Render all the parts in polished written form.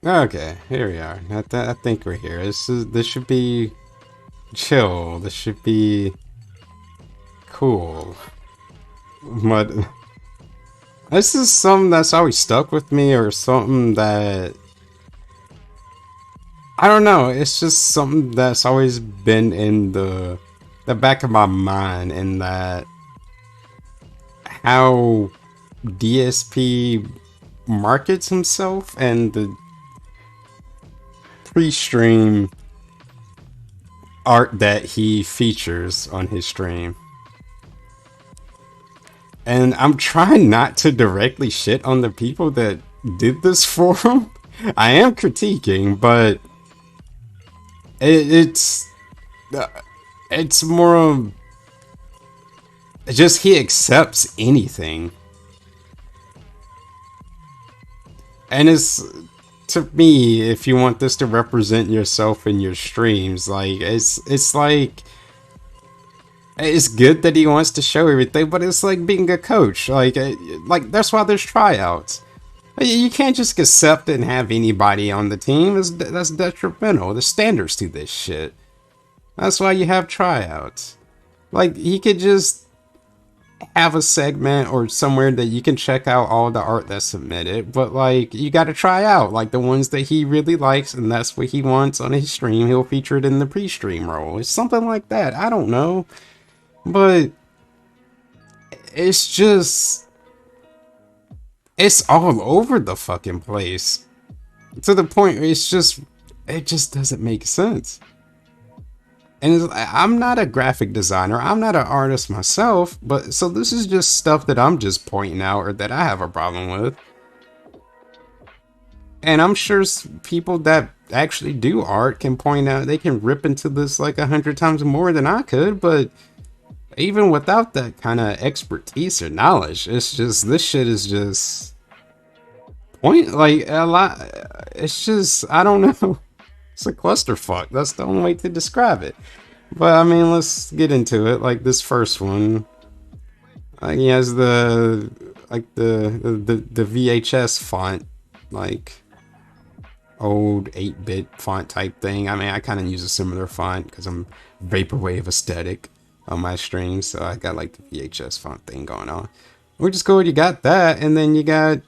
Okay, here we are. I think we're here. This should be chill. This should be cool. But this is something that's always stuck with me, or something that I don't know. It's just something that's always been in the back of my mind, in that how DSP markets himself and the pre-stream art that he features on his stream. And I'm trying not to directly shit on the people that did this for him. I am critiquing, but it's uh, it's more of just he accepts anything, and it's, to me, if you want this to represent yourself in your streams, like it's like it's good that he wants to show everything, but it's like being a coach. Like that's why there's tryouts. You can't just accept and have anybody on the team. That's detrimental. There's standards to this shit. That's why you have tryouts. Like, he could just have a segment or somewhere that you can check out all the art that's submitted, but like, you gotta try out like the ones that he really likes, and that's what he wants on his stream. He'll feature it in the pre-stream role. It's something like that. I don't know. But it's just, it's all over the fucking place, to the point where it just doesn't make sense. And I'm not a graphic designer, I'm not an artist myself, but so this is just stuff that I'm just pointing out, or that I have a problem with. And I'm sure people that actually do art can point out, they can rip into this like 100 times more than I could, but even without that kind of expertise or knowledge, it's just, this shit is just point, like, a lot. It's just, I don't know. It's a clusterfuck. That's the only way to describe it. But I mean, let's get into it. Like this first one, he has the the VHS font, like old 8-bit font type thing. I mean, I kind of use a similar font because I'm vaporwave aesthetic on my streams, so I got like the VHS font thing going on. Which is cool. You got that, and then you got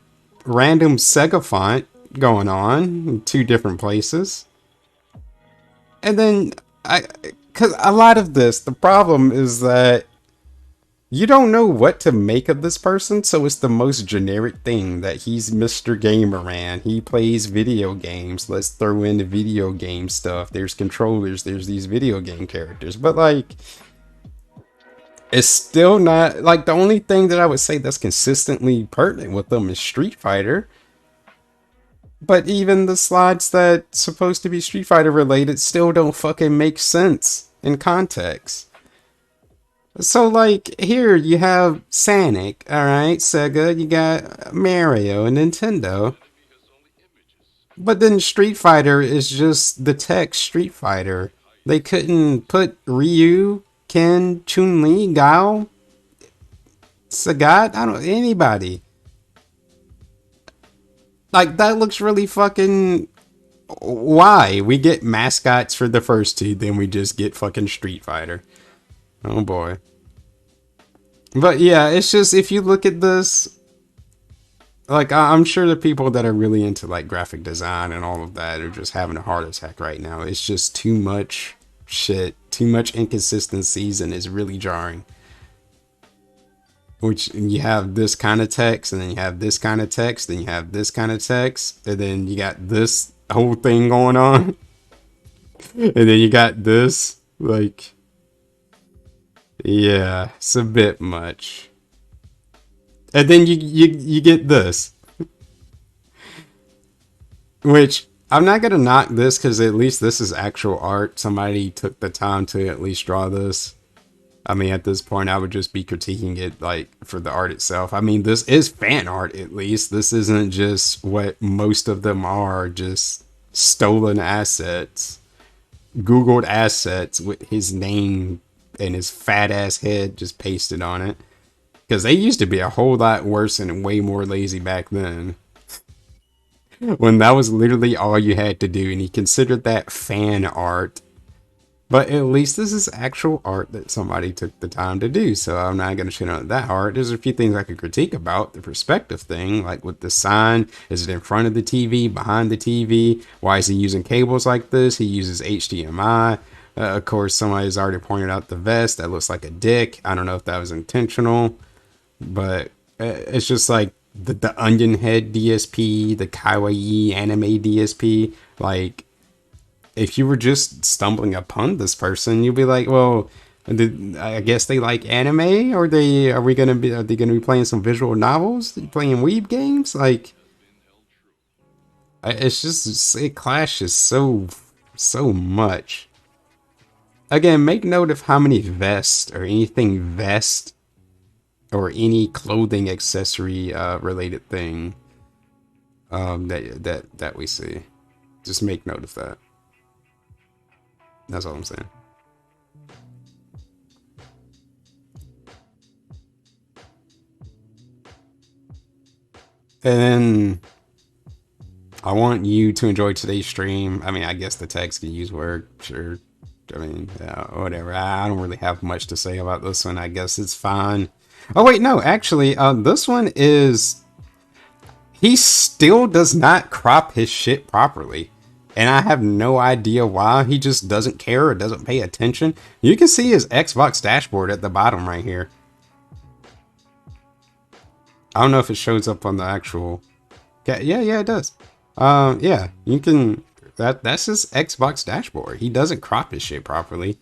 random Sega font going on in two different places. And then because a lot of this, the problem is that you don't know what to make of this person, so it's the most generic thing that he's Mr. Gamerman. He plays video games. Let's throw in the video game stuff. There's controllers, there's these video game characters. But like, it's still not, like, the only thing that I would say that's consistently pertinent with them is Street Fighter. But even the slides that supposed to be Street Fighter related still don't fucking make sense in context. So like, here you have Sonic, alright, Sega, you got Mario and Nintendo. But then Street Fighter is just the text Street Fighter. They couldn't put Ryu, Ken, Chun-Li, Guile, Sagat, I don't, anybody. Like, that looks really fucking, why? We get mascots for the first two, then we just get fucking Street Fighter. Oh boy. But yeah, it's just, if you look at this, like, I'm sure the people that are really into like graphic design and all of that are just having a heart attack right now. It's just too much shit, too much inconsistencies, and it's really jarring. Which, you have this kind of text, and then you have this kind of text, then you have this kind of text, and then you got this whole thing going on, and then you got this. Like, yeah, it's a bit much. And then you get this, which, I'm not gonna knock this because at least this is actual art. Somebody took the time to at least draw this. I mean, at this point, I would just be critiquing it like for the art itself. I mean, this is fan art at least. This isn't just what most of them are, just stolen assets, Googled assets with his name and his fat ass head just pasted on it. Because they used to be a whole lot worse and way more lazy back then. when that was literally all you had to do, and he considered that fan art. But at least this is actual art that somebody took the time to do, so I'm not going to shit on that art. There's a few things I could critique about the perspective thing, like with the sign. Is it in front of the TV, behind the TV? Why is he using cables like this? He uses HDMI. Of course, somebody's already pointed out the vest. That looks like a dick. I don't know if that was intentional, but it's just like the Onion Head DSP, the Kawaii Anime DSP. Like, if you were just stumbling upon this person, you'd be like, well, I guess they like anime, or are they gonna be playing some visual novels, playing weeb games? Like, it's just, it clashes so much. Again, make note of how many vests or anything vest or any clothing accessory related thing that we see. Just make note of that. That's all I'm saying. And then I want you to enjoy today's stream. I mean, I guess the text can use word, sure. I mean, whatever. I don't really have much to say about this one. I guess it's fine. Oh wait, no, actually, this one is, he still does not crop his shit properly. And I have no idea why. He just doesn't care or doesn't pay attention. You can see his Xbox dashboard at the bottom right here. I don't know if it shows up on the actual. Yeah, it does. Yeah, you can. That's his Xbox dashboard. He doesn't crop his shit properly,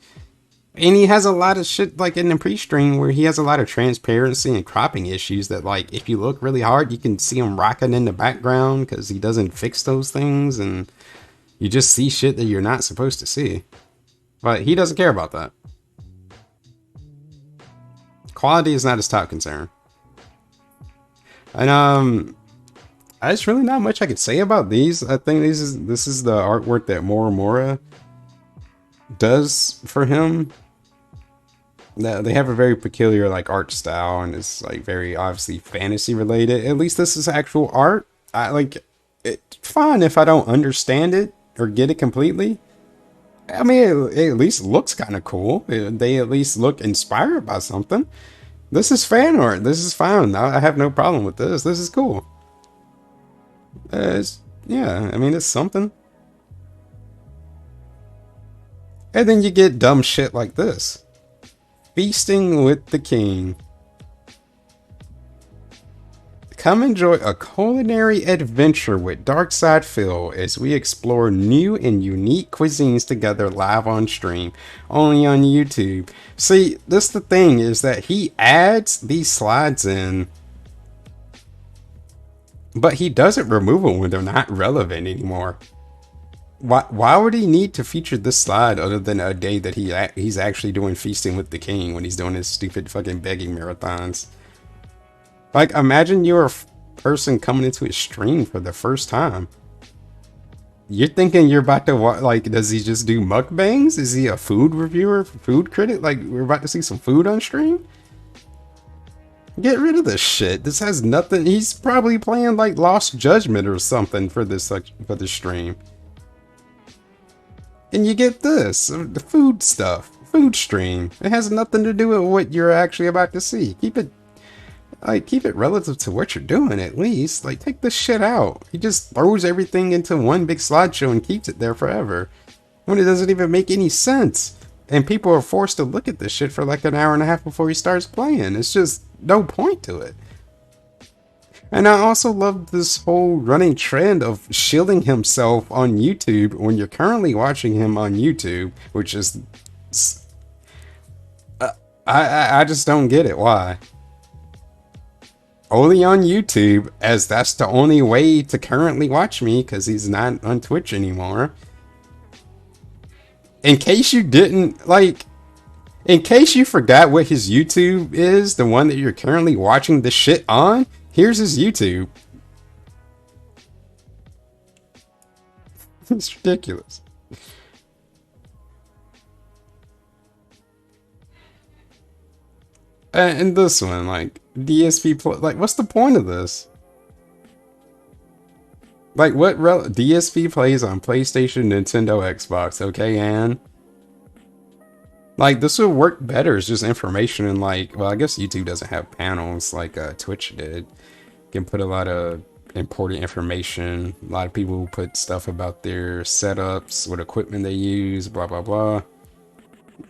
and he has a lot of shit like in the pre-stream where he has a lot of transparency and cropping issues that, like, if you look really hard, you can see him rocking in the background because he doesn't fix those things, and you just see shit that you're not supposed to see. But he doesn't care about that. Quality is not his top concern. And there's really not much I could say about these. I think this is the artwork that Morimura does for him. They have a very peculiar like art style, and it's like very obviously fantasy related. At least this is actual art. I like it. Fine if I don't understand it or get it completely. I mean, it at least looks kind of cool. They at least look inspired by something. This is fan art. This is fine. I have no problem with this. This is cool. Yeah, I mean, it's something. And then you get dumb shit like this. Feasting with the King. Come enjoy a culinary adventure with Darkside Phil as we explore new and unique cuisines together live on stream, only on YouTube. See, this the thing is that he adds these slides in, but he doesn't remove them when they're not relevant anymore. Why would he need to feature this slide other than a day that he's actually doing Feasting with the King when he's doing his stupid fucking begging marathons? Like, imagine you're a person coming into his stream for the first time. You're thinking you're about to watch, like, does he just do mukbangs? Is he a food reviewer, food critic? Like, we're about to see some food on stream? Get rid of this shit. This has nothing. He's probably playing like Lost Judgment or something for this stream. And you get this, the food stuff, food stream. It has nothing to do with what you're actually about to see. Keep it relative to what you're doing at least. Like, take this shit out. He just throws everything into one big slideshow and keeps it there forever, when it doesn't even make any sense. And people are forced to look at this shit for like an hour and a half before he starts playing. It's just no point to it. And I also love this whole running trend of shielding himself on YouTube when you're currently watching him on YouTube, which is, I just don't get it. Why? Only on YouTube, as that's the only way to currently watch me, because he's not on Twitch anymore. In case you didn't, like, in case you forgot what his YouTube is, the one that you're currently watching this shit on, here's his YouTube. It's ridiculous. And this one, like, DSP, like, what's the point of this? Like what DSP plays on PlayStation, Nintendo, Xbox, okay, and like this would work better. It's just information and like, well, I guess YouTube doesn't have panels like Twitch did. You can put a lot of important information. A lot of people put stuff about their setups, what equipment they use, blah blah blah.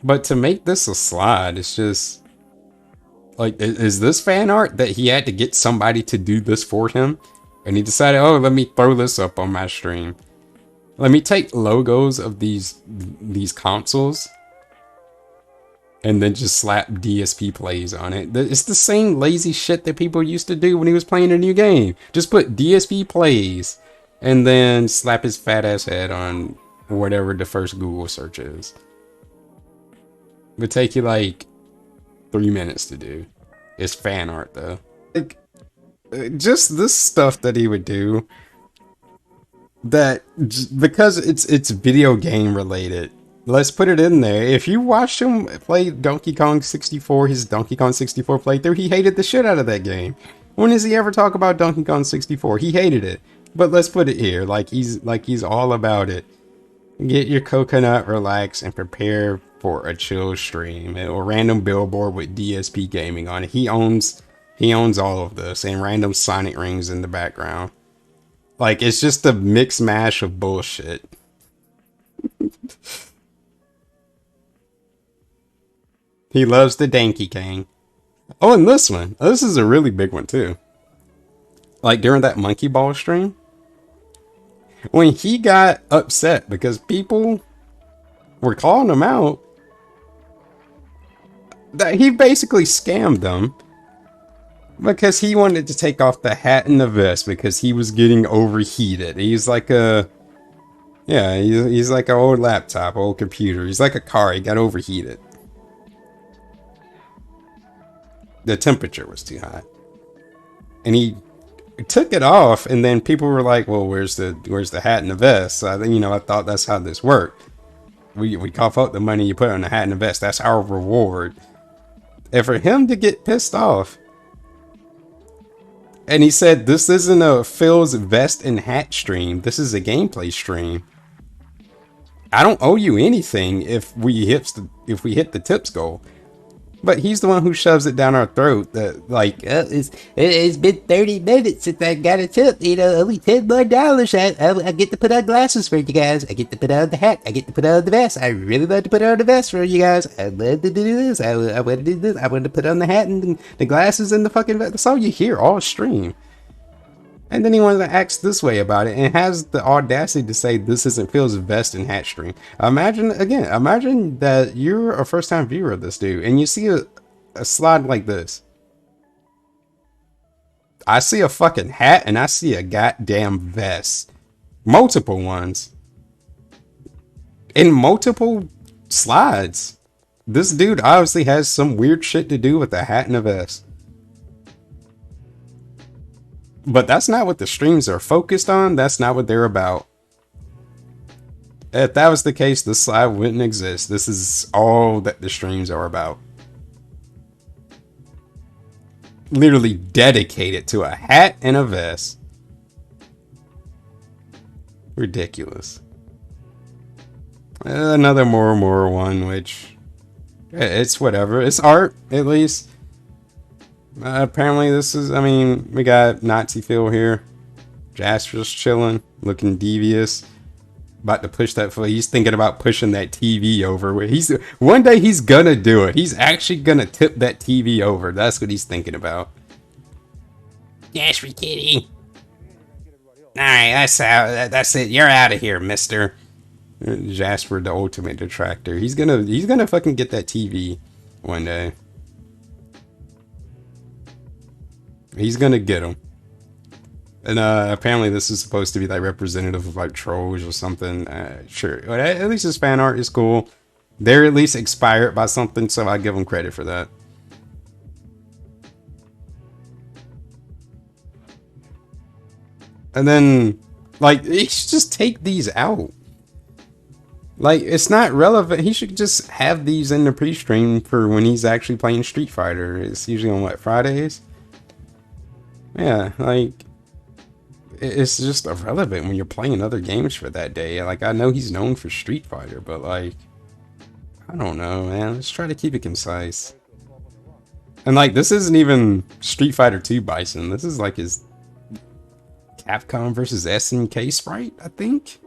But to make this a slide, it's just like, is this fan art that he had to get somebody to do this for him? And he decided, oh, let me throw this up on my stream. Let me take logos of these consoles and then just slap DSP plays on it. It's the same lazy shit that people used to do when he was playing a new game. Just put DSP plays and then slap his fat ass head on whatever the first Google search is. It would take you like 3 minutes to do. It's fan art though. Like, just this stuff that he would do, that because it's video game related, let's put it in there. If you watched him play Donkey Kong 64, his Donkey Kong 64 playthrough, he hated the shit out of that game. When does he ever talk about Donkey Kong 64? He hated it. But let's put it here, like he's all about it. Get your coconut, relax, and prepare for a chill stream. A random billboard with DSP Gaming on it. He owns all of this, and random Sonic rings in the background. Like, it's just a mix mash of bullshit. He loves the Donkey Kong. Oh, and this one. Oh, this is a really big one too. Like during that Monkey Ball stream, when he got upset because people were calling him out, that he basically scammed them because he wanted to take off the hat and the vest because he was getting overheated. He's like a, yeah, he's like an old laptop, old computer. He's like a car. He got overheated. The temperature was too hot, and he took it off. And then people were like, "Well, where's the hat and the vest?" So I thought that's how this worked. We cough out the money, you put on the hat and the vest. That's our reward. And for him to get pissed off, and he said, "This isn't a Phil's vest and hat stream. This is a gameplay stream. I don't owe you anything if we hit the tips goal." But he's the one who shoves it down our throat. That like, it's been 30 minutes since I got a tip. Only $10 more. I get to put on glasses for you guys. I get to put on the hat. I get to put on the vest. I really love to put on the vest for you guys. I love to do this. I want to do this. I want to put on the hat and the glasses and the fucking vest. That's all you hear all stream. And then he wants to act this way about it and has the audacity to say this isn't Phil's vest and hat stream. Imagine that you're a first time viewer of this dude and you see a slide like this. I see a fucking hat and I see a goddamn vest. Multiple ones. In multiple slides. This dude obviously has some weird shit to do with a hat and a vest. But that's not what the streams are focused on. That's not what they're about. If that was the case, this slide wouldn't exist. This is all that the streams are about. Literally dedicated to a hat and a vest. Ridiculous. Another more one, which it's whatever. It's art, at least. Apparently this is, we got Nazi Phil here. Jasper's chilling, looking devious. About to push that, he's thinking about pushing that TV over. One day he's gonna do it. He's actually gonna tip that TV over. That's what he's thinking about. Jasper kitty. Alright, that's it. You're out of here, mister. Jasper, the ultimate detractor. He's gonna fucking get that TV one day. He's gonna get him. And apparently this is supposed to be like representative of like trolls or something. Sure, but at least his fan art is cool. They're at least inspired by something, so I give them credit for that. And then, like, he should just take these out. Like, it's not relevant. He should just have these in the pre-stream for when he's actually playing Street Fighter. It's usually on, what, Fridays? Yeah, like, it's just irrelevant when you're playing other games for that day. Like, I know he's known for Street Fighter, but like, I don't know, man. Let's try to keep it concise. And like, this isn't even Street Fighter 2 Bison. This is like his Capcom versus SNK sprite, I think.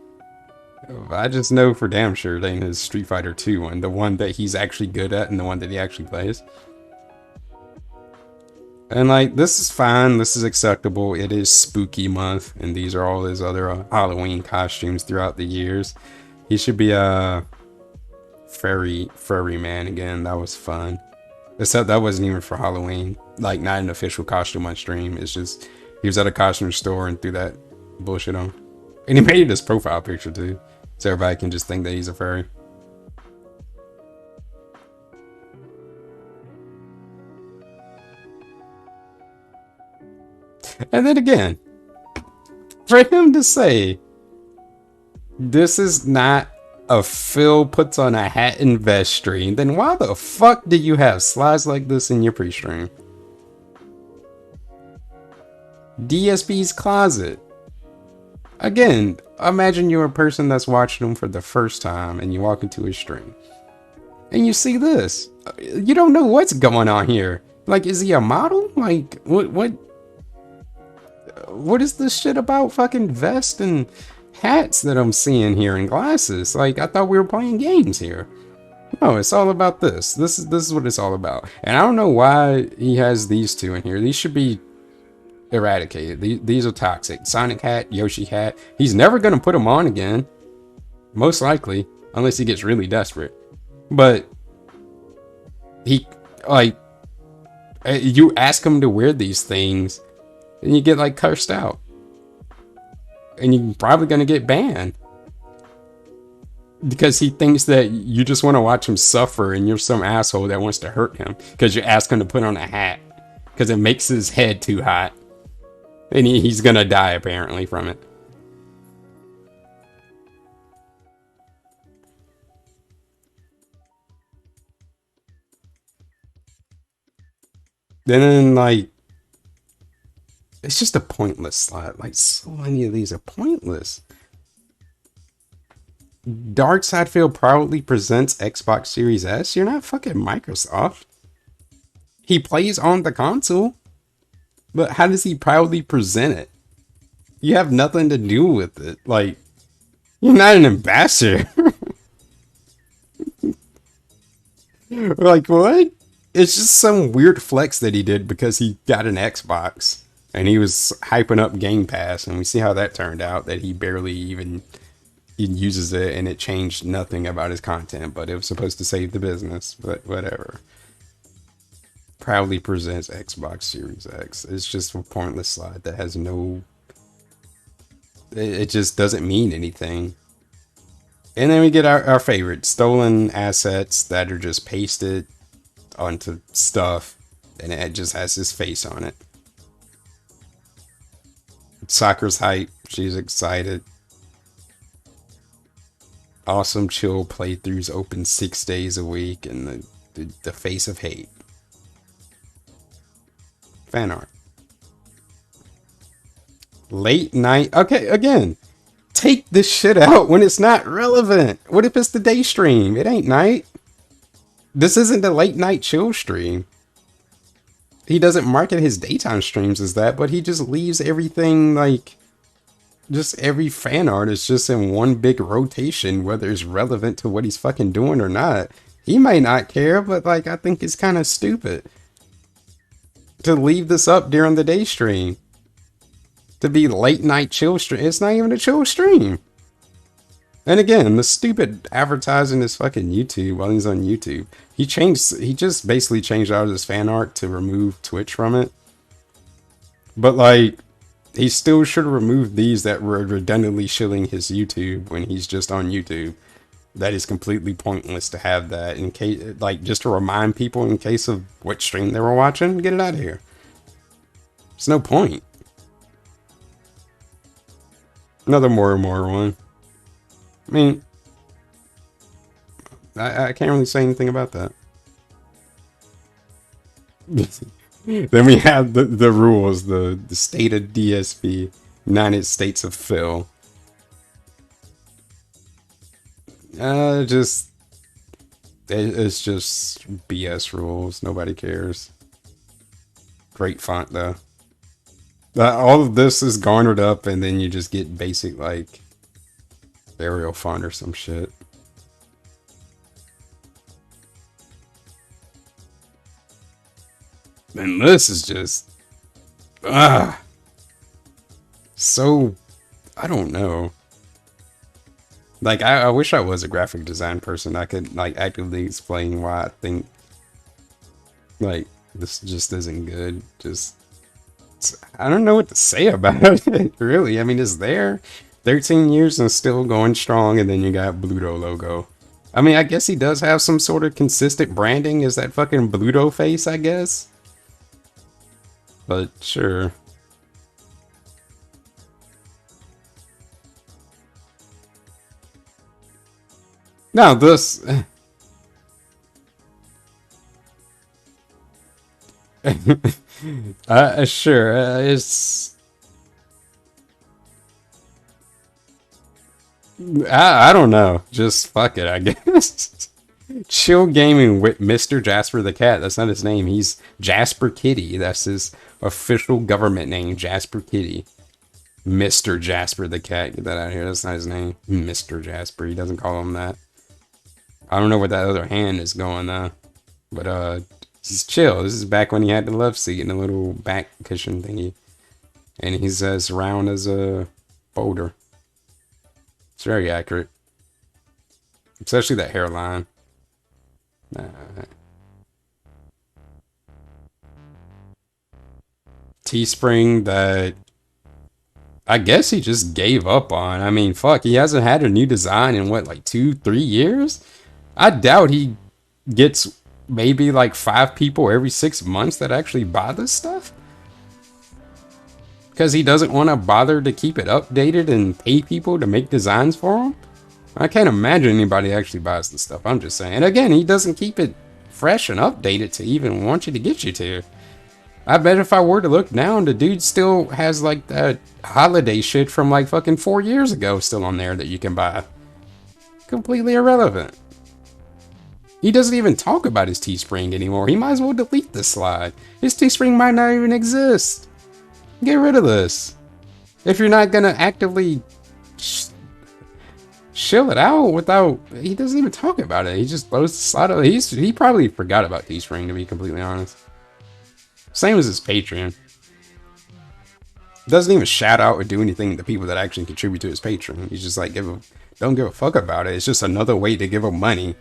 I just know for damn sure it ain't his Street Fighter 2 one, the one that he's actually good at and the one that he actually plays. And like, this is fine, this is acceptable. It is spooky month, and these are all his other Halloween costumes throughout the years. He should be a furry man again. That was fun. Except that wasn't even for Halloween. Like, not an official costume on stream. It's just, he was at a costume store and threw that bullshit on. And he made it his profile picture too. So everybody can just think that he's a furry. And then again, for him to say, this is not a Phil puts on a hat and vest stream, then why the fuck do you have slides like this in your pre-stream? DSP's closet. Again, imagine you're a person that's watching him for the first time and you walk into his stream and you see this. You don't know what's going on here. Like, is he a model? Like, what is this shit about fucking vest and hats that I'm seeing here and glasses? Like, I thought we were playing games here. No, it's all about this. This is what it's all about. And I don't know why he has these two in here. These should be eradicated. These are toxic. Sonic hat, Yoshi hat. He's never gonna put them on again, most likely, unless he gets really desperate. But he, like, you ask him to wear these things and you get like cursed out, and you're probably gonna get banned because he thinks that you just want to watch him suffer and you're some asshole that wants to hurt him because you ask him to put on a hat because it makes his head too hot. And he's gonna die, apparently, from it. Then, like, it's just a pointless slot. Like, so many of these are pointless. Dark Sidefield proudly presents Xbox Series S. You're not fucking Microsoft. He plays on the console. But how does he proudly present it? You have nothing to do with it. Like, you're not an ambassador. Like, what? It's just some weird flex that he did because he got an Xbox. And he was hyping up Game Pass. And we see how that turned out. That he barely even uses it. And it changed nothing about his content. But it was supposed to save the business. But whatever. Proudly presents Xbox Series X. It's just a pointless slide that has no... It just doesn't mean anything. And then we get our favorite. Stolen assets that are just pasted onto stuff. And it just has his face on it. Sakura's hype. She's excited. Awesome chill playthroughs open 6 days a week. And the face of hate. Fan art. Late night. Okay, again, take this shit out when it's not relevant. What if it's the day stream? It ain't night. This isn't the late night chill stream. He doesn't market his daytime streams as that, but he just leaves everything like, just every fan art is just in one big rotation, whether it's relevant to what he's fucking doing or not. He may not care, but like, I think it's kind of stupid to leave this up during the day stream. To be late night chill stream. It's not even a chill stream. And again, the stupid advertising his fucking YouTube while he's on YouTube. He just basically changed out his fan art to remove Twitch from it. But like, he still should have removed these that were redundantly shilling his YouTube when he's just on YouTube. That is completely pointless to have that in case, like, just to remind people in case of what stream they were watching. Get it out of here. There's no point. Another more one. I mean, I can't really say anything about that. Then we have the rules, the stated DSP. United States of Phil. Just it's just BS rules. Nobody cares. Great font though. All of this is garnered up, and then you just get basic like Arial font or some shit. And this is just ah so I don't know. Like I wish I was a graphic design person. I could like actively explain why I think like this just isn't good. Just I don't know what to say about it, really. I mean, it's there. 13 years and still going strong, and then you got Bluto logo. I mean, I guess he does have some sort of consistent branding. Is that fucking Bluto face, I guess? But sure. Now this... sure, it's... I don't know. Just fuck it, I guess. Chill Gaming with Mr. Jasper the Cat. That's not his name. He's Jasper Kitty. That's his official government name, Jasper Kitty. Mr. Jasper the Cat. Get that out of here. That's not his name. Mr. Jasper. He doesn't call him that. I don't know where that other hand is going though. But this is chill. This is back when he had the love seat and the little back cushion thingy. And he's as round as a boulder. It's very accurate. Especially that hairline. Teespring that I guess he just gave up on. I mean, fuck, he hasn't had a new design in what, like 2-3 years? I doubt he gets maybe like 5 people every 6 months that actually buy this stuff. Because he doesn't want to bother to keep it updated and pay people to make designs for him. I can't imagine anybody actually buys this stuff. I'm just saying. And again, he doesn't keep it fresh and updated to even want you to get you to. I bet if I were to look now, the dude still has like that holiday shit from like fucking 4 years ago still on there that you can buy. Completely irrelevant. He doesn't even talk about his Teespring anymore. He might as well delete this slide. His Teespring might not even exist. Get rid of this. If you're not gonna actively chill it out without... He doesn't even talk about it. He just throws the slide out. He probably forgot about Teespring, to be completely honest. Same as his Patreon. Doesn't even shout out or do anything to people that actually contribute to his Patreon. He's just like, don't give a fuck about it. It's just another way to give him money.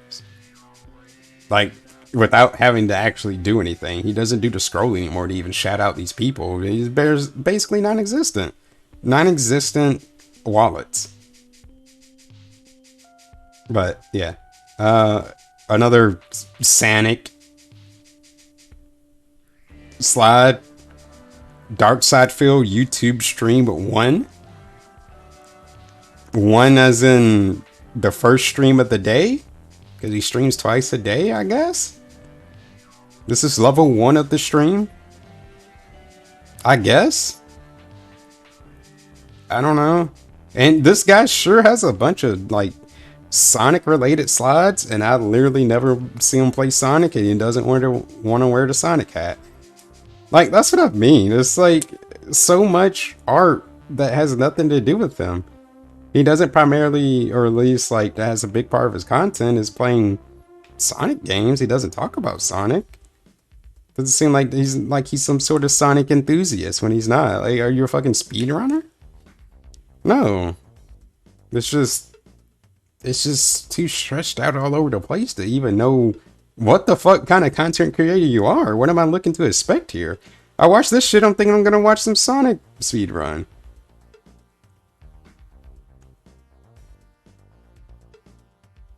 Like, without having to actually do anything. He doesn't do the scroll anymore to even shout out these people. He's basically non-existent. Non-existent wallets. But, yeah. Another Sonic slide. Dark Side Field YouTube stream 1. 1 as in the first stream of the day. Because he streams twice a day, I guess. This is level 1 of the stream. I guess. I don't know. And this guy sure has a bunch of like Sonic related slides, and I literally never see him play Sonic, and he doesn't want to wear the Sonic hat. Like, that's what I mean. It's like so much art that has nothing to do with him. He doesn't primarily, or at least like that has a big part of his content is playing Sonic games. He doesn't talk about Sonic. Doesn't seem like he's some sort of Sonic enthusiast when he's not. Like, are you a fucking speedrunner? No. It's just too stretched out all over the place to even know what the fuck kind of content creator you are. What am I looking to expect here? I watch this shit, I'm thinking I'm gonna watch some Sonic speedrun.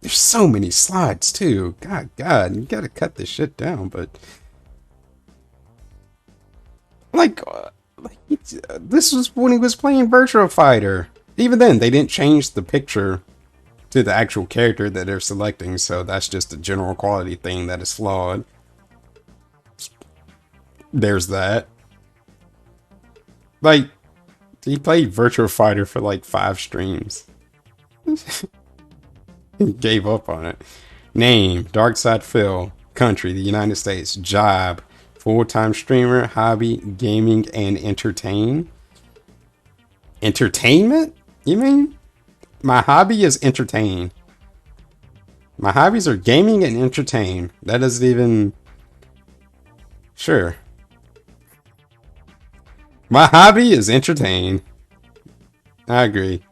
There's so many slides too. God, you gotta cut this shit down. But like this was when he was playing Virtua Fighter. Even then, they didn't change the picture to the actual character that they're selecting, so that's just a general quality thing that is flawed. There's that. Like, He played Virtual Fighter for like 5 streams. He gave up on it. Name, Darkside Phil. Country, the United States. Job, full-time streamer. Hobby, gaming and entertain. Entertainment? You mean? My hobby is entertain. My hobbies are gaming and entertain. That doesn't even... Sure. My hobby is entertain. I agree.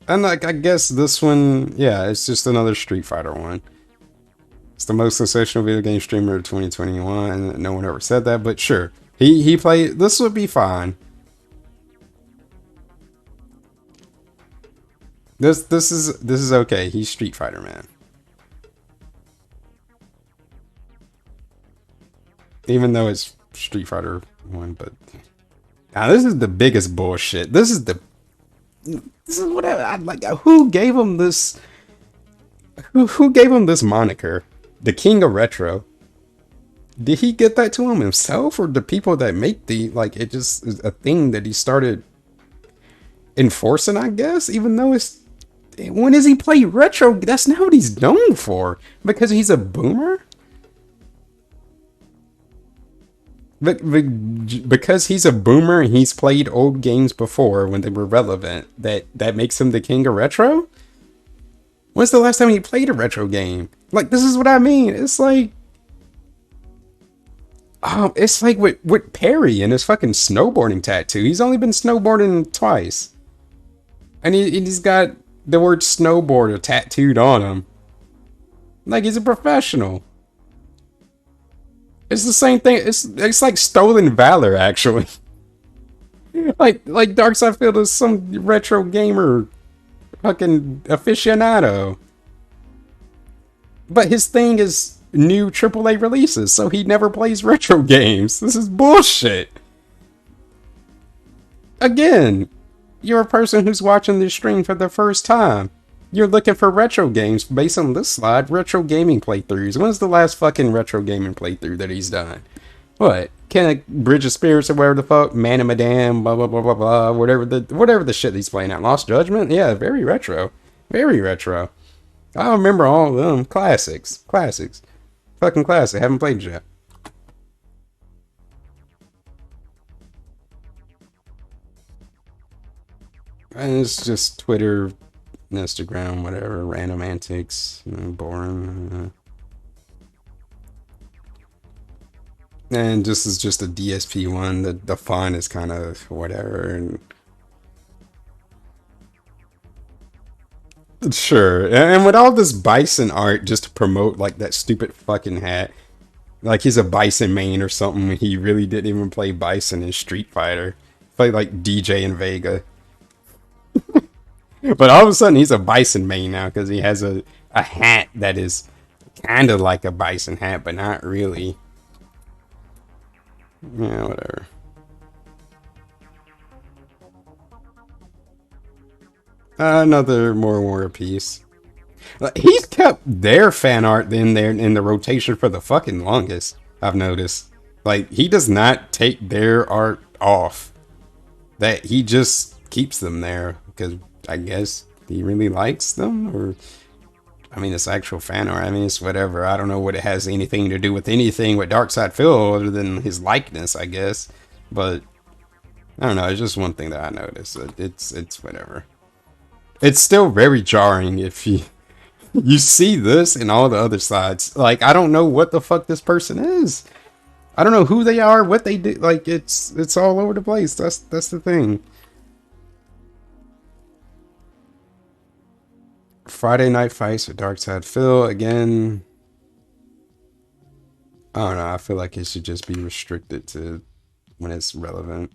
And like, I guess this one, yeah, it's just another Street Fighter one. It's the most sensational video game streamer of 2021. No one ever said that, but sure. He played, this would be fine. This is okay. He's Street Fighter, man. Even though it's Street Fighter 1, but now this is the biggest bullshit. This is what I like. Who gave him this? Who gave him this moniker? The King of Retro. Did he get that to him himself, or the people that make the like? It just is a thing that he started enforcing, I guess. Even though it's when does he play retro? That's not what he's known for. Because he's a boomer. Because he's a boomer and he's played old games before when they were relevant, that makes him the king of retro? When's the last time he played a retro game? Like, this is what I mean. It's like with Perry and his fucking snowboarding tattoo. He's only been snowboarding twice. And he's got the word snowboarder tattooed on him. Like, he's a professional. It's the same thing. It's like stolen valor, actually. like Darkseid is some retro gamer, fucking aficionado. But his thing is new AAA releases, so he never plays retro games. This is bullshit. Again, you're a person who's watching this stream for the first time. You're looking for retro games based on this slide, retro gaming playthroughs. When's the last fucking retro gaming playthrough that he's done? What? Bridge of Spirits or whatever the fuck? Man of Madame, blah blah blah blah blah. Whatever the shit he's playing at. Lost Judgment? Yeah, very retro. Very retro. I remember all of them. Classics. Classics. Fucking classic. Haven't played yet. And it's just Twitter, Instagram, whatever, random antics, boring. And this is just a DSP one. The font is kind of whatever. And sure. And with all this bison art just to promote like that stupid fucking hat. Like he's a bison main or something. He really didn't even play bison in Street Fighter. Played like DJ and Vega. But all of a sudden he's a bison main now because he has a hat that is kind of like a bison hat, but not really. Yeah, whatever. Another more war piece. He's kept their fan art in there in the rotation for the fucking longest, I've noticed. Like, he does not take their art off. That he just keeps them there because I guess he really likes them, or I mean, it's actual fan art. I mean, it's whatever. I don't know what it has anything to do with anything with Darkside Phil other than his likeness, I guess. But I don't know. It's just one thing that I noticed. It's whatever. It's still very jarring if you see this and all the other sides. Like, I don't know what the fuck this person is. I don't know who they are, what they do. Like, it's all over the place. That's the thing. Friday Night Fights with Darkside Phil again. I don't know. I feel like it should just be restricted to when it's relevant.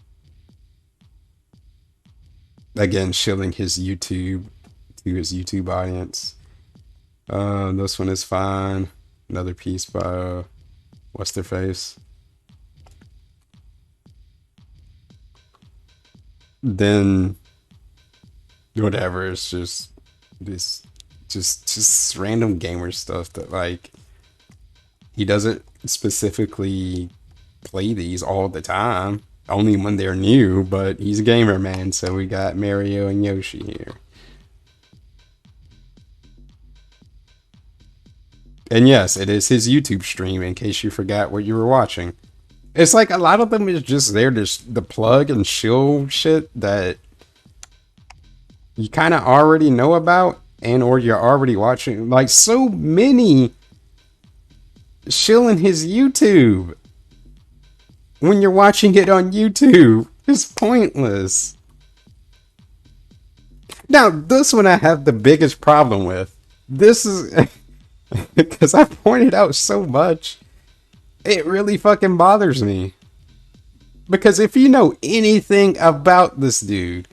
Again, shilling his YouTube to his YouTube audience. This one is fine. Another piece by what's their face. Then whatever. It's just this, just random gamer stuff that like he doesn't specifically play these all the time, only when they're new, but he's a gamer, man, so we got Mario and Yoshi here. And yes, it is his YouTube stream, in case you forgot what you were watching. It's like a lot of them is just there to the plug and shill shit that you kind of already know about, and or you're already watching. Like, so many shilling his YouTube when you're watching it on YouTube is pointless. Now, this one I have the biggest problem with. This is because I pointed out so much. It really fucking bothers me. Because if you know anything about this dude,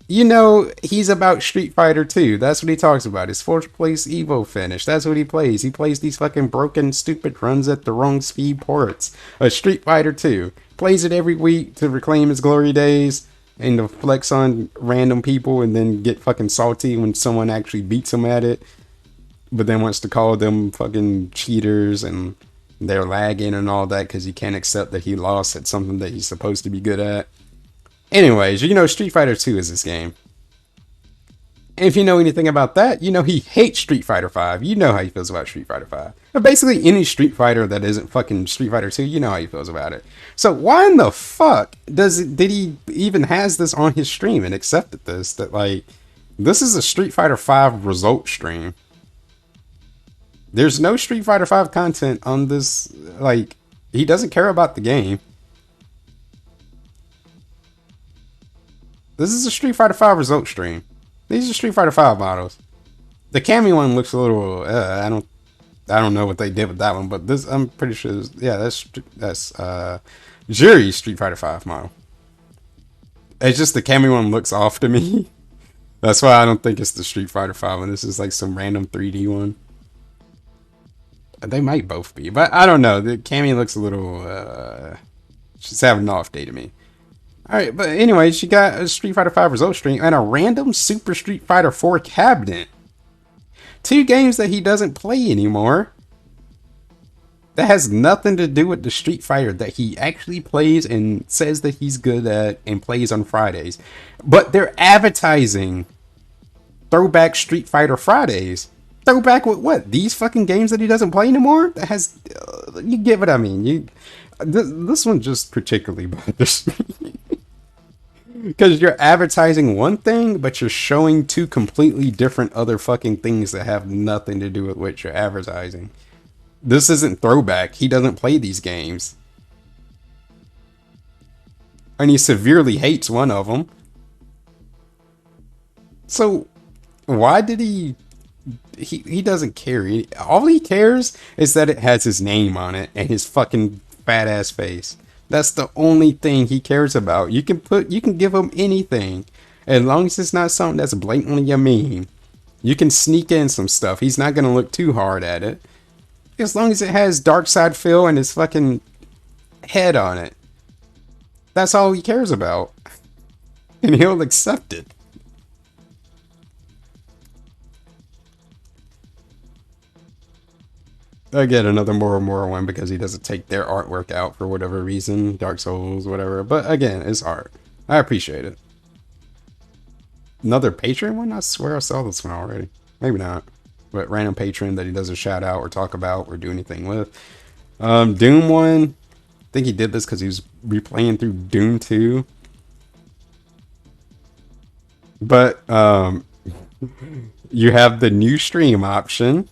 you know he's about Street Fighter 2. That's what he talks about. His fourth place Evo finish. That's what he plays. He plays these fucking broken, stupid runs at the wrong speed ports of Street Fighter 2. Plays it every week to reclaim his glory days and to flex on random people and then get fucking salty when someone actually beats him at it. But then wants to call them fucking cheaters and they're lagging and all that because he can't accept that he lost at something that he's supposed to be good at. Anyways, you know Street Fighter 2 is this game. And if you know anything about that, you know he hates Street Fighter 5. You know how he feels about Street Fighter 5. But basically any Street Fighter that isn't fucking Street Fighter 2, you know how he feels about it. So why in the fuck did he even has this on his stream and accepted this? That like, this is a Street Fighter 5 result stream. There's no Street Fighter 5 content on this. Like, he doesn't care about the game. This is a Street Fighter 5 result stream. These are Street Fighter 5 models. The Cammy one looks a little. I don't know what they did with that one, but this I'm pretty sure. Yeah, that's Juri's Street Fighter 5 model. It's just the Cammy one looks off to me. That's why I don't think it's the Street Fighter 5 one. This is like some random 3D one. They might both be, but I don't know. The Cammy looks a little. She's having an off day to me. Alright, but anyway, she got a Street Fighter 5 result stream and a random Super Street Fighter 4 cabinet. Two games that he doesn't play anymore. That has nothing to do with the Street Fighter that he actually plays and says that he's good at and plays on Fridays. But they're advertising Throwback Street Fighter Fridays. Throwback with what? These fucking games that he doesn't play anymore? That has... you get what I mean. This one just particularly bothers me. Because you're advertising one thing, but you're showing two completely different other fucking things that have nothing to do with what you're advertising. This isn't Throwback. He doesn't play these games. And he severely hates one of them. So, why did he doesn't care. All he cares is that it has his name on it and his fucking fat ass face. That's the only thing he cares about. You can give him anything. As long as it's not something that's blatantly a meme. You can sneak in some stuff. He's not going to look too hard at it. As long as it has Dark Side Phil and his fucking head on it. That's all he cares about. And he'll accept it. Again, another more one because he doesn't take their artwork out for whatever reason. Dark Souls, whatever. But again, it's art. I appreciate it. Another Patreon one? I swear I saw this one already. Maybe not. But random patron that he doesn't shout out or talk about or do anything with. Doom one. I think he did this because he was replaying through Doom 2. But you have the new stream option.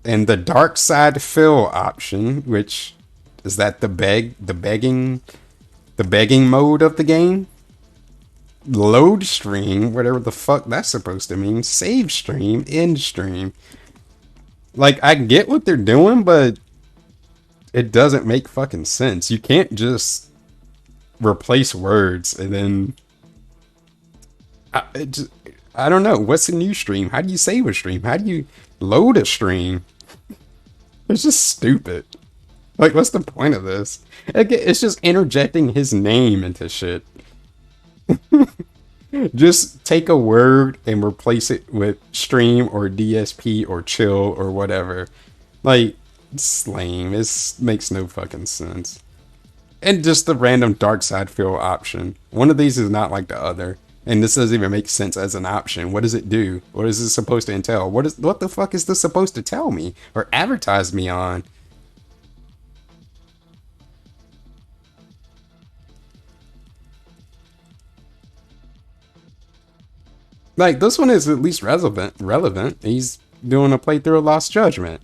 And the Dark Side Fill option, which is that the begging mode of the game. Load stream, whatever the fuck that's supposed to mean. Save stream, end stream. Like, I get what they're doing, but it doesn't make fucking sense. You can't just replace words and then I don't know. What's a new stream? How do you save a stream? How do you load a stream? It's just stupid. Like, what's the point of this? It's just interjecting his name into shit. Just take a word and replace it with stream or DSP or chill or whatever. Like, It's lame. It makes no fucking sense. And just the random dark side fill option. One of these is not like the other. And this doesn't even make sense as an option. What does it do? What is this supposed to entail? What the fuck is this supposed to tell me or advertise me on? Like this one is at least relevant. He's doing a playthrough of Lost Judgment.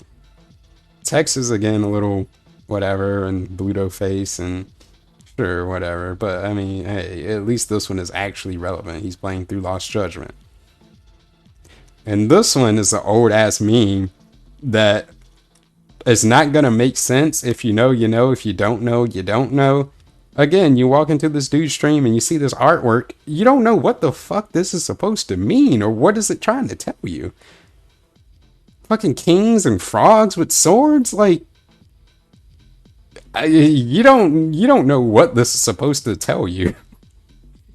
Text is again a little whatever and Bluto face and sure, whatever. But I mean, hey, at least this one is actually relevant. He's playing through Lost Judgment. And this one is an old ass meme that is not gonna make sense. If you know, you know. If you don't know, you don't know. Again, you walk into this dude's stream and you see this artwork. You don't know what the fuck this is supposed to mean or what is it trying to tell you. Fucking kings and frogs with swords, like you don't know what this is supposed to tell you.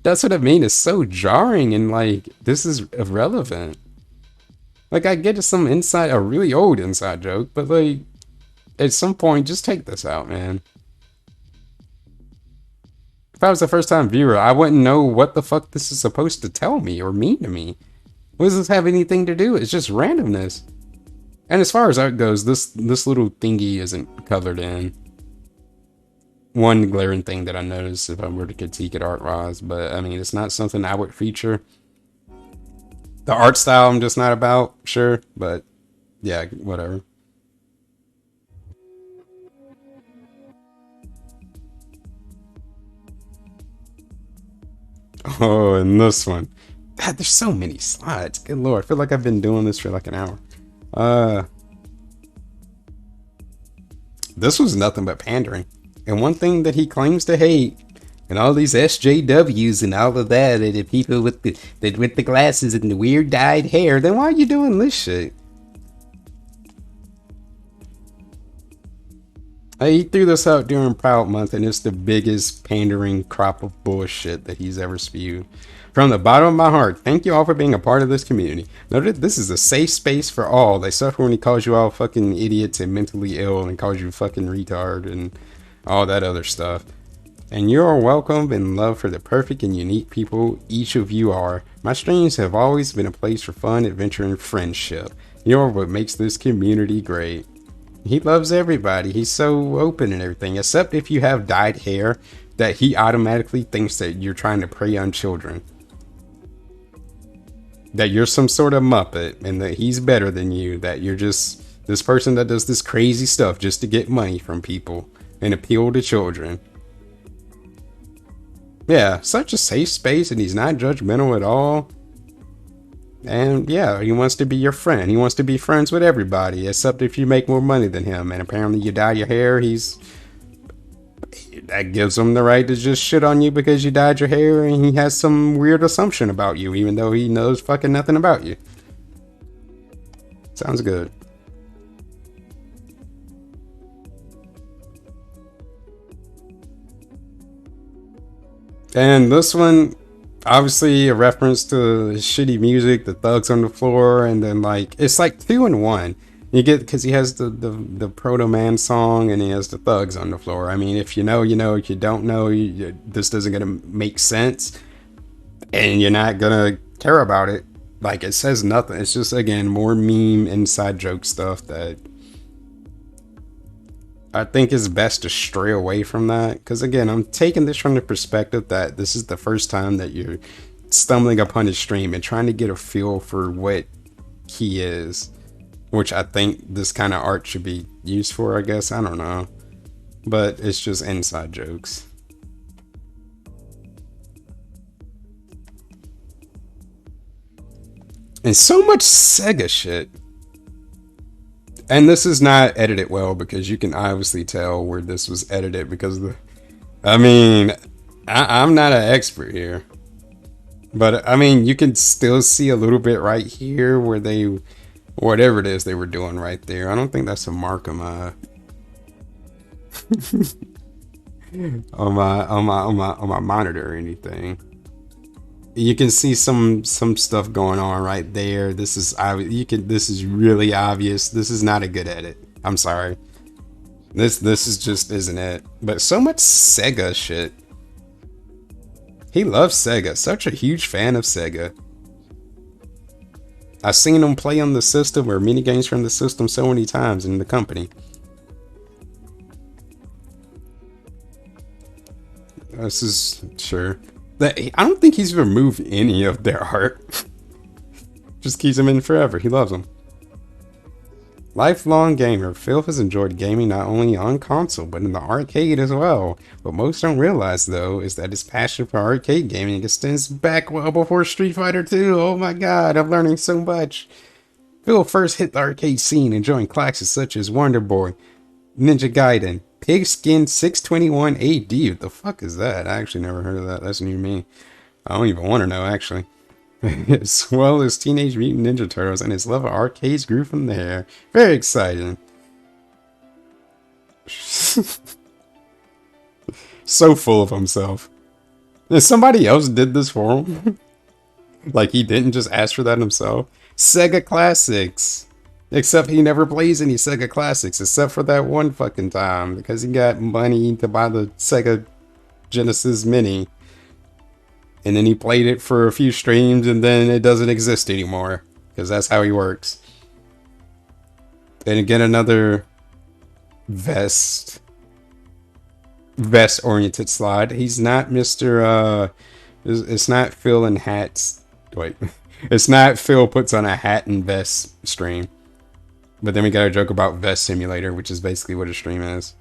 That's what I mean. It's so jarring and like this is irrelevant. Like I get some inside, a really old inside joke, but like at some point, just take this out, man. If I was a first time viewer, I wouldn't know what the fuck this is supposed to tell me or mean to me. What does this have anything to do? It's just randomness. And as far as art goes, this little thingy isn't colored in. One glaring thing that I noticed if I were to critique it art-wise, but I mean, it's not something I would feature. The art style I'm just not about, sure, but yeah, whatever. Oh, and this one. God, there's so many slides. Good lord, I feel like I've been doing this for like an hour. Uh, this was nothing but pandering. And one thing that he claims to hate, and all these SJWs and all of that, and the people with the glasses and the weird dyed hair, then why are you doing this shit? He threw this out during Proud Month, and it's the biggest pandering crop of bullshit that he's ever spewed. From the bottom of my heart, thank you all for being a part of this community. Know that this is a safe space for all. They suffer when he calls you all fucking idiots and mentally ill and calls you fucking retard and all that other stuff. And you are welcome and loved for the perfect and unique people each of you are. My streams have always been a place for fun, adventure, and friendship. You are what makes this community great. He loves everybody. He's so open and everything, except if you have dyed hair that he automatically thinks that you're trying to prey on children. That you're some sort of Muppet and that he's better than you. That you're just this person that does this crazy stuff just to get money from people and appeal to children. Yeah, such a safe space and he's not judgmental at all. And yeah, he wants to be your friend. He wants to be friends with everybody, except if you make more money than him. And apparently you dye your hair, that gives him the right to just shit on you because you dyed your hair and he has some weird assumption about you, even though he knows fucking nothing about you. Sounds good. And this one, obviously a reference to shitty music, the thugs on the floor, and then like it's like 2 in 1. You get because he has the Proto Man song and he has the thugs on the floor. I mean, if you know, you know. If you don't know, this doesn't gonna make sense, and you're not gonna care about it. Like it says nothing. It's just again more meme inside joke stuff that I think it's best to stray away from that. Because again, I'm taking this from the perspective that this is the first time that you're stumbling upon his stream and trying to get a feel for what he is, which I think this kind of art should be used for, I guess. I don't know. But it's just inside jokes. And so much Sega shit. And this is not edited well because you can obviously tell where this was edited because of the. I mean, I'm not an expert here. But I mean, you can still see a little bit right here where they. Whatever it is they were doing right there. I don't think that's a mark on my. on my monitor or anything. You can see some stuff going on right there. This is this is really obvious. This is not a good edit. I'm sorry. This is just isn't it. But so much Sega shit. He loves Sega. Such a huge fan of Sega. I've seen him play on the system or mini games from the system so many times in the company. This is sure. I don't think he's removed any of their art. Just keeps them in forever. He loves them. Lifelong gamer, Phil has enjoyed gaming not only on console, but in the arcade as well. What most don't realize, though, is that his passion for arcade gaming extends back well before Street Fighter 2. Oh my god, I'm learning so much. Phil first hit the arcade scene, enjoying classics such as Wonder Boy, Ninja Gaiden, Pigskin 621 AD. What the fuck is that? I actually never heard of that. That's new to me. I don't even want to know, actually. As well as Teenage Mutant Ninja Turtles, and his love of arcades grew from there. Very exciting. So full of himself. And somebody else did this for him. Like he didn't just ask for that himself. Sega Classics. Except he never plays any Sega Classics, except for that one fucking time, because he got money to buy the Sega Genesis Mini. And then he played it for a few streams, and then it doesn't exist anymore. Because that's how he works. And again, another vest-oriented slide. He's not Mr. It's not Phil in hats. Wait. It's not Phil puts on a hat and vest stream. But then we got a joke about Vest Simulator, which is basically what a stream is.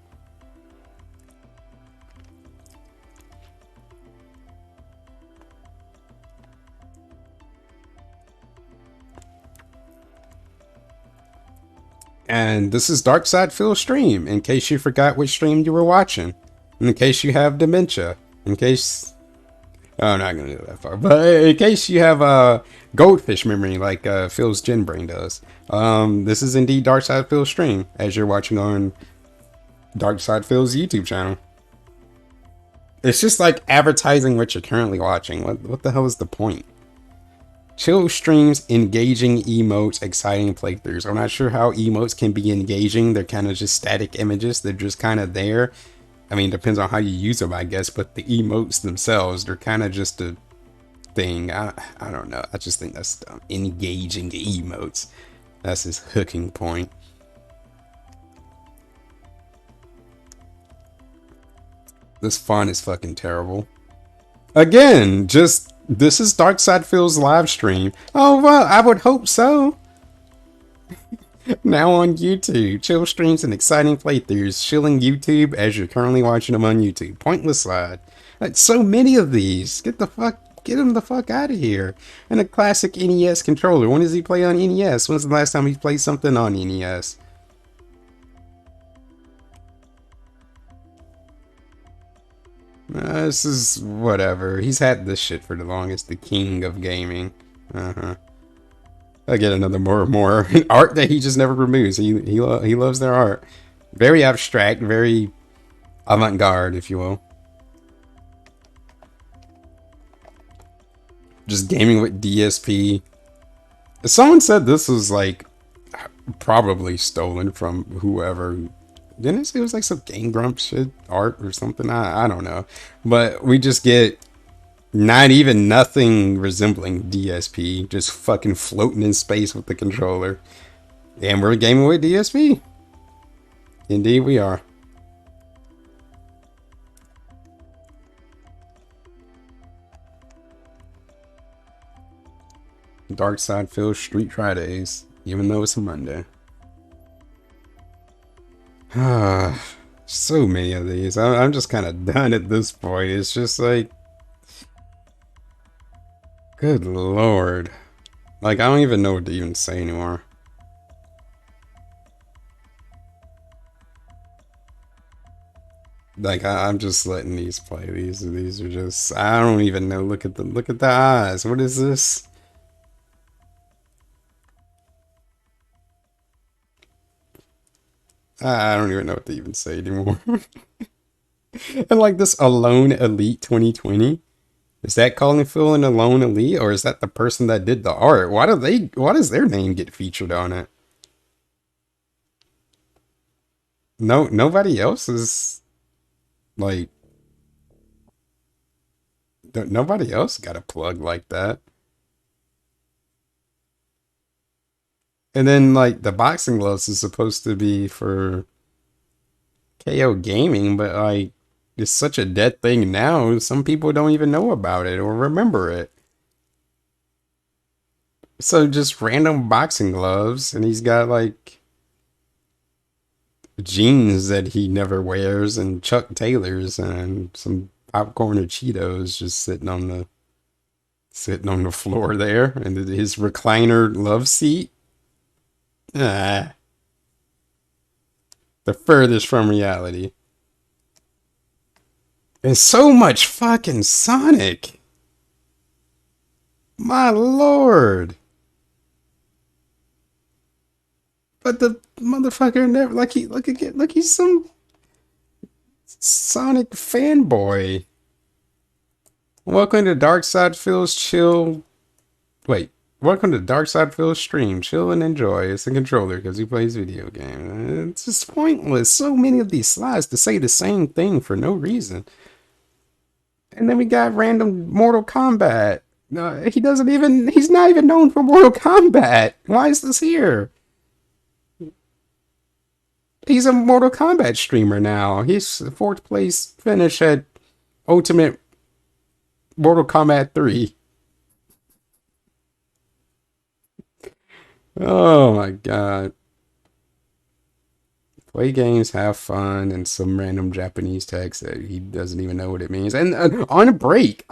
And this is Dark Side Phil's stream, in case you forgot which stream you were watching. In case you have dementia. In case... Oh, I'm not going to go that far. But in case you have goldfish memory like Phil's Gen Brain does. This is indeed Dark Side Phil's stream, as you're watching on Dark Side Phil's YouTube channel. It's just like advertising what you're currently watching. What the hell is the point? Chill streams, engaging emotes, exciting playthroughs. I'm not sure how emotes can be engaging. They're kind of just static images. They're just kind of there. I mean, it depends on how you use them, I guess. But the emotes themselves, they're kind of just a thing. I don't know. I just think that's dumb. Engaging emotes. That's his hooking point. This font is fucking terrible. Again, just... This is Darkside Phil's live stream. Oh, well, I would hope so. Now on YouTube. Chill streams and exciting playthroughs. Chilling YouTube as you're currently watching them on YouTube. Pointless slide. That's so many of these. Get him the fuck out of here. And a classic NES controller. When does he play on NES? When's the last time he played something on NES? This is whatever. He's had this shit for the longest. The king of gaming. I get another more art that he just never removes. He loves their art. Very abstract, very avant-garde, if you will. Just gaming with DSP. Someone said this was like probably stolen from whoever. Didn't it say it was like some Game Grumps shit art or something? I don't know. But we just get not even nothing resembling DSP. Just fucking floating in space with the controller. And we're gaming with DSP. Indeed we are. Dark Side Phil Street Fridays. Even though it's a Monday. So many of these. I'm just kind of done at this point. It's just like, good lord. Like, I don't even know what to even say anymore. Like, I'm just letting these play. These are just, I don't even know. Look at the eyes. What is this? I don't even know what to even say anymore. And like this Alone Elite 2020. Is that calling Phil an Alone Elite, or is that the person that did the art? Why does their name get featured on it? No, nobody else is like, nobody else got a plug like that. And then like the boxing gloves is supposed to be for KO gaming, but like it's such a dead thing now. Some people don't even know about it or remember it. So just random boxing gloves, and he's got like jeans that he never wears, and Chuck Taylors, and some popcorn or Cheetos just sitting on the floor there, and his recliner love seat. Ah, the furthest from reality. And so much fucking Sonic. My lord. But the motherfucker never like he look he's some Sonic fanboy. Welcome to Dark Side Phil's chill. Wait, welcome to Dark Side Phil's stream. Chill and enjoy. It's a controller because he plays video games. It's just pointless. So many of these slides to say the same thing for no reason. And then we got random Mortal Kombat. He doesn't even. He's not even known for Mortal Kombat. Why is this here? He's a Mortal Kombat streamer now. He's fourth place finish at Ultimate Mortal Kombat 3. Oh my god. Play games, have fun, and some random Japanese text that he doesn't even know what it means. And on break,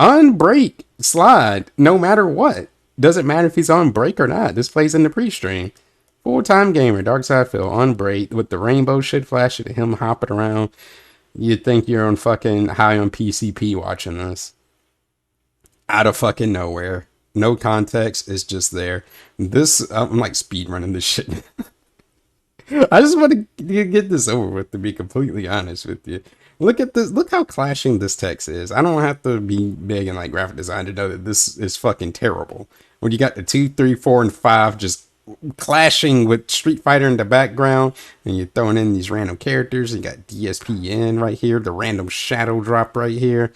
slide, no matter what. Doesn't matter if he's on break or not. This plays in the pre-stream. Full-time gamer, Dark Side Phil, on break with the rainbow shit flashing at him hopping around. You'd think you're on fucking high on PCP watching this. Out of fucking nowhere. No context, it's just there. This, I'm like speed running this shit. I just want to get this over with, to be completely honest with you. Look at this. Look how clashing this text is. I don't have to be big in like graphic design to know that this is fucking terrible. When you got the 2, 3, 4, and 5 just clashing with Street Fighter in the background, and you're throwing in these random characters. You got DSP in right here, the random shadow drop right here.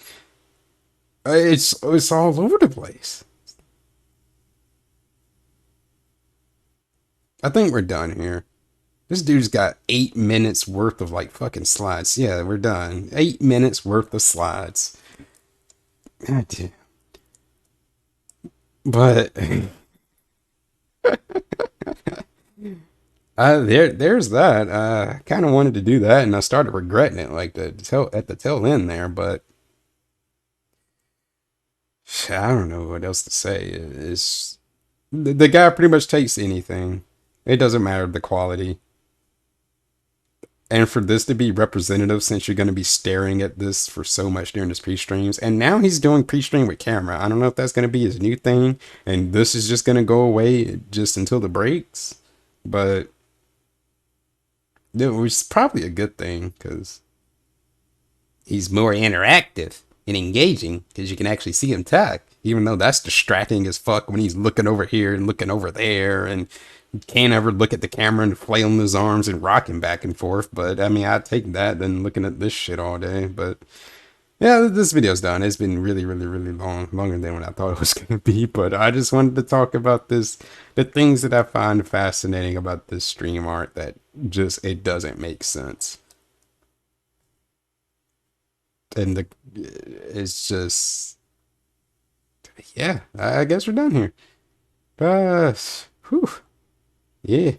It's all over the place. I think we're done here. This dude's got 8 minutes worth of like fucking slides. Yeah, we're done. 8 minutes worth of slides. God damn. But there's that. I kind of wanted to do that, and I started regretting it, like at the tail end there. But I don't know what else to say. It's the guy pretty much takes anything. It doesn't matter the quality. And for this to be representative, since you're going to be staring at this for so much during his pre-streams, and now he's doing pre-stream with camera. I don't know if that's going to be his new thing, and this is just going to go away just until the breaks. But it was probably a good thing because he's more interactive and engaging because you can actually see him talk, even though that's distracting as fuck when he's looking over here and looking over there and can't ever look at the camera and flailing his arms and rocking back and forth. But I mean, I'd take that than looking at this shit all day. But yeah, this video's done. It's been really, really, really long, longer than what I thought it was going to be. But I just wanted to talk about this, the things that I find fascinating about this stream art that just, it doesn't make sense. And it's just, yeah, I guess we're done here. Whew, yeah.